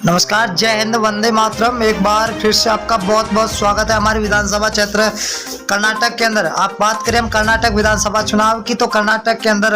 नमस्कार, जय हिंद, वंदे मातरम। एक बार फिर से आपका बहुत बहुत स्वागत है हमारे विधानसभा क्षेत्र कर्नाटक के अंदर। आप बात करें हम कर्नाटक विधानसभा चुनाव की, तो कर्नाटक के अंदर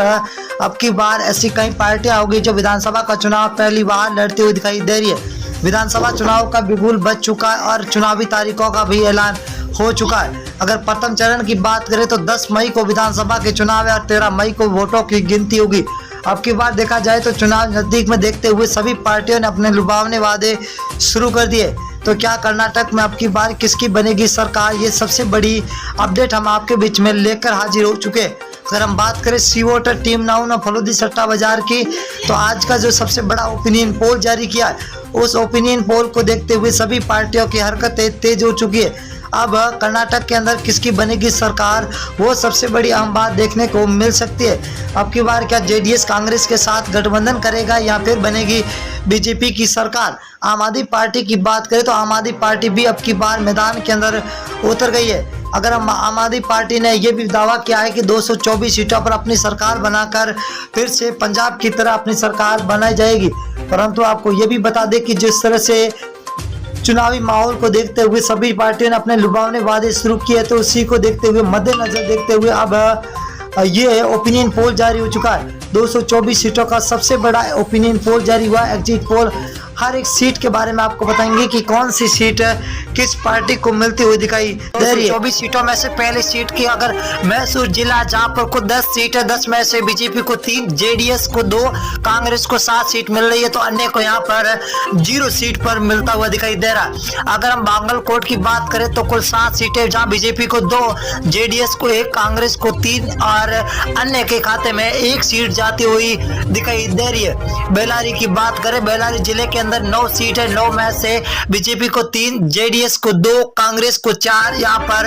अब की बार ऐसी कई पार्टियां होगी जो विधानसभा का चुनाव पहली बार लड़ती हुई दिखाई दे रही है। विधानसभा चुनाव का बिगुल बज चुका है और चुनावी तारीखों का भी ऐलान हो चुका है। अगर प्रथम चरण की बात करें तो 10 मई को विधानसभा के चुनाव है और 13 मई को वोटों की गिनती होगी। अब की बार देखा जाए तो चुनाव नजदीक में देखते हुए सभी पार्टियों ने अपने लुभावने वादे शुरू कर दिए। तो क्या कर्नाटक में अब की बार किसकी बनेगी सरकार, ये सबसे बड़ी अपडेट हम आपके बीच में लेकर हाजिर हो चुके हैं। अगर हम बात करें सी वोटर टीम नाउ फलूदी सट्टा बाजार की, तो आज का जो सबसे बड़ा ओपिनियन पोल जारी किया है, उस ओपिनियन पोल को देखते हुए सभी पार्टियों की हरकतें तेज हो चुकी है। अब कर्नाटक के अंदर किसकी बनेगी सरकार, वो सबसे बड़ी अहम बात देखने को मिल सकती है। अब की बार क्या जेडीएस कांग्रेस के साथ गठबंधन करेगा या फिर बनेगी बीजेपी की सरकार। आम आदमी पार्टी की बात करें तो आम आदमी पार्टी भी अब की बार मैदान के अंदर उतर गई है। अगर हम आम आदमी पार्टी ने यह भी दावा किया है कि 224 सीटों पर अपनी सरकार बनाकर फिर से पंजाब की तरह अपनी सरकार बनाई जाएगी, परंतु आपको ये भी बता दें कि जिस तरह से चुनावी माहौल को देखते हुए सभी पार्टियों ने अपने लुभावने वादे शुरू किए, तो उसी को देखते हुए मद्देनजर देखते हुए अब ये ओपिनियन पोल जारी हो चुका है। 224 सीटों का सबसे बड़ा ओपिनियन पोल जारी हुआ। एग्जिट पोल हर एक सीट के बारे में आपको बताएंगे कि कौन सी सीट किस पार्टी को मिलती हुई दिखाई दे रही है। 24 सीटों में से पहली सीट की अगर मैसूर जिला, जहां पर कुल 10 सीट है, 10 में से बीजेपी को 3, जेडीएस को 2, कांग्रेस को 7 सीट मिल रही है, तो अन्य को यहाँ पर 0 सीट पर मिलता हुआ दिखाई दे रहा है। अगर हम बांगलकोट की बात करें तो कुल 7 सीटें, जहाँ बीजेपी को 2, जेडीएस को 1, कांग्रेस को 3 और अन्य के खाते में 1 सीट जाती हुई दिखाई दे रही है। बेल्लारी की बात करें, बेल्लारी जिले के अंदर 9 सीट है, 9 में से बीजेपी को 3, जेडीएस को 2, कांग्रेस को 4, यहाँ पर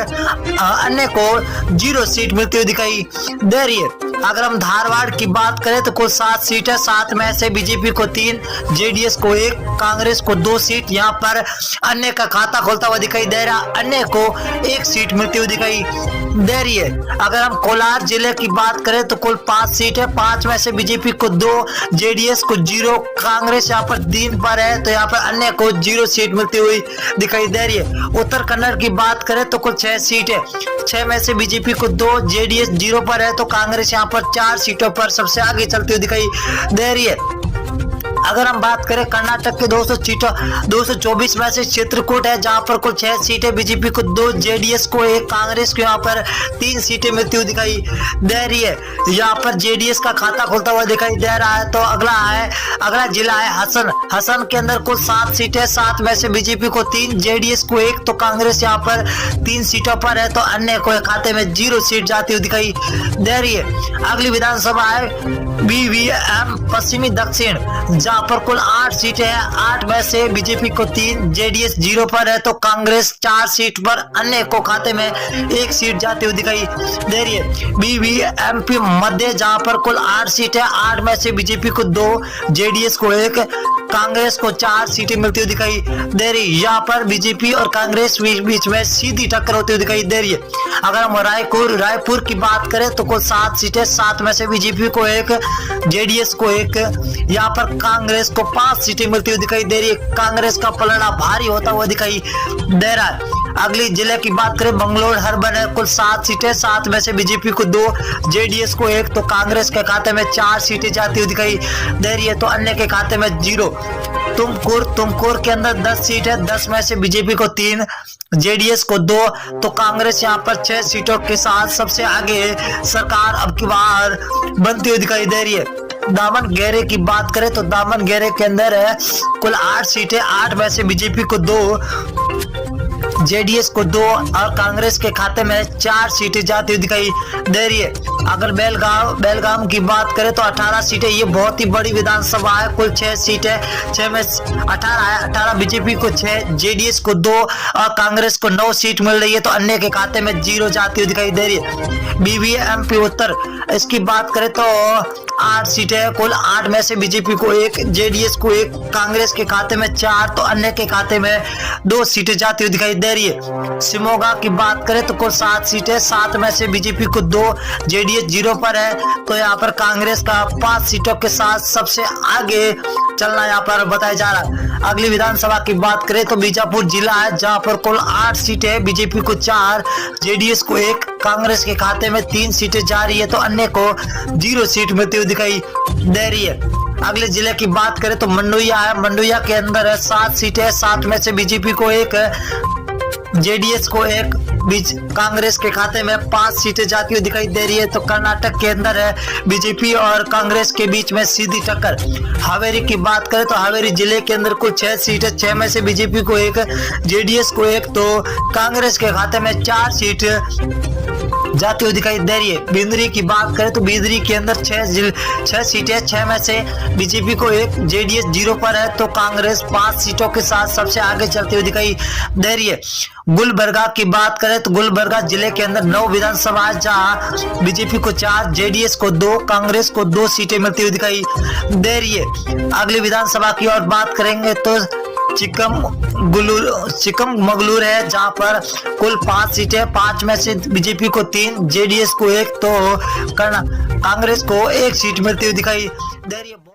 अन्य को 0 सीट मिलती हुई दिखाई दे रही है। अगर हम धारवाड़ की बात करें तो कुल 7 सीट है, 7 में से बीजेपी को 3, जेडीएस को 1, कांग्रेस को 2 सीट, यहाँ पर अन्य का खाता खोलता हुआ दिखाई दे रहा, अन्य को 1 सीट मिलती हुई दिखाई दे रही है। अगर हम कोलार जिले की बात करें तो कुल 5 सीट है, 5 में से बीजेपी को 2, जेडीएस को 0, कांग्रेस यहाँ पर 3 पर है, तो यहाँ पर अन्य को 0 सीट मिलती हुई दिखाई दे रही है। उत्तर कन्नड़ की बात करें तो कुल 6 सीट है, 6 में से बीजेपी को 2, जेडीएस 0 पर है, तो कांग्रेस यहाँ पर 4 सीटों पर सबसे आगे चलती हुई दिखाई दे रही है। अगर हम बात करें कर्नाटक के 224 में से चित्रकूट है, जहां पर कुल 6 सीटें, बीजेपी को 2, जेडीएस को 1, कांग्रेस को यहाँ पर 3 सीटें मिलती हुई दिखाई दे रही है। यहाँ पर जेडीएस का खाता खुलता हुआ दिखाई दे रहा है। तो अगला जिला है हसन। हसन के अंदर कुल 7 सीटें, 7 में से बीजेपी को 3, जेडीएस को 1, तो कांग्रेस यहाँ पर 3 सीटों पर है, तो अन्य को खाते में 0 सीट जाती हुई दिखाई दे रही है। अगली विधानसभा है बीवीएम पश्चिमी दक्षिण, जहां पर कुल 8 सीटें हैं, 8 में से बीजेपी को 3, जेडीएस 0 पर है, तो कांग्रेस 4 सीट पर, अन्य को खाते में 1 सीट जाती हुई दिखाई दे रही है। बीवीएमपी मध्य, जहां पर कुल 8 सीटें, 8 में से बीजेपी को 2, जेडीएस को 1, कांग्रेस को 4 सीटें मिलती हुई दिखाई दे रही है। यहाँ पर बीजेपी और कांग्रेस बीच में सीधी टक्कर होती हुई दिखाई दे रही है। अगर हम रायपुर की बात करें तो कुल 7 सीटें, 7 में से बीजेपी को 1, जेडीएस को 1, यहाँ पर कांग्रेस को 5 सीटें मिलती हुई दिखाई दे रही है। कांग्रेस का पलड़ा भारी होता हुआ दिखाई दे रहा है। अगली जिले की बात करें बंगलोर हर्बन है, कुल 7 सीटें, 7 में से बीजेपी को 2, जेडीएस को 1, तो कांग्रेस के खाते में 4 सीटें जाती हुई दिखाई दे रही है, तो अन्य के खाते में 0। तुमकुर के अंदर 10 सीट है, 10 में से बीजेपी को 3, जेडीएस को 2, तो कांग्रेस यहाँ पर 6 सीटों के साथ सबसे आगे सरकार अब की बार बनती हुई दिखाई दे रही है। दामनगेरे की बात करें तो दामनगेरे के अंदर है कुल 8 सीटें, 8 में से बीजेपी को 2, जेडीएस को 2 और कांग्रेस के खाते में 4 सीटें जाती हुई दिखाई दे रही है। अगर बेलगाम की बात करें तो 18 सीटें, ये बहुत ही बड़ी विधानसभा है, कुल 6 सीटें, 6 में 18 है, 18 बीजेपी को 6, जेडीएस को 2 और कांग्रेस को 9 सीट मिल रही है, तो अन्य के खाते में 0 जाती हुई दिखाई दे रही है। बीवीएमपी उत्तर, इसकी बात करें तो 8 सीटें, कुल 8 में से बीजेपी को 1, जेडीएस को 1, कांग्रेस के खाते में 4, तो अन्य के खाते में 2 सीटें जाती हुई दिखाई दे रही है। शिमोगा की बात करें तो कुल 7 सीटें, 7 में से बीजेपी को 2, जेडीएस जेडीएस 0 पर है। तो यहाँ पर कांग्रेस का 5 सीटों के साथ सबसे आगे चलना यहाँ पर बताया जा रहा है। अगली विधानसभा की बात करें तो बीजापुर जिला है, जहां पर कुल 8 सीटें है, बीजेपी को 4, जेडीएस को 1, कांग्रेस के खाते में 3 सीटें जा रही है तो अन्य को 0 सीट मिलती हुई दिखाई दे रही है। अगले जिले की बात करें तो मंडुया है, मंडुया के अंदर 7 सीटें, 7 में से बीजेपी को 1, जेडीएस को 1, बीच कांग्रेस के खाते में 5 सीटें जाती हुई दिखाई दे रही है। तो कर्नाटक के अंदर है बीजेपी और कांग्रेस के बीच में सीधी टक्कर। हावेरी की बात करें तो हावेरी जिले के अंदर कुल 6 सीटें, 6 में से बीजेपी को 1, जेडीएस को 1, तो कांग्रेस के खाते में 4 सीट जाती हुई दिखाई दे रही है। बिंदरी की बात करें तो बिंदरी के अंदर 6 सीटें, 6 में से बीजेपी को 1, जेडीएस 0 पर है तो कांग्रेस 5 सीटों के साथ सबसे आगे चलती हुई दिखाई दे रही है। गुलबर्गा की बात करें तो गुलबर्गा जिले के अंदर 9 विधानसभा है, जहां बीजेपी को 4, जेडीएस को 2, कांग्रेस को 2 सीटें मिलती हुई दिखाई दे रही है। अगली विधानसभा की और बात करेंगे तो चिकमगलूर है, जहां पर कुल 5 सीटें, 5 में से बीजेपी को 3, जेडीएस को 1, तो कांग्रेस को 1 सीट मिलती हुई दिखाई दे रही है।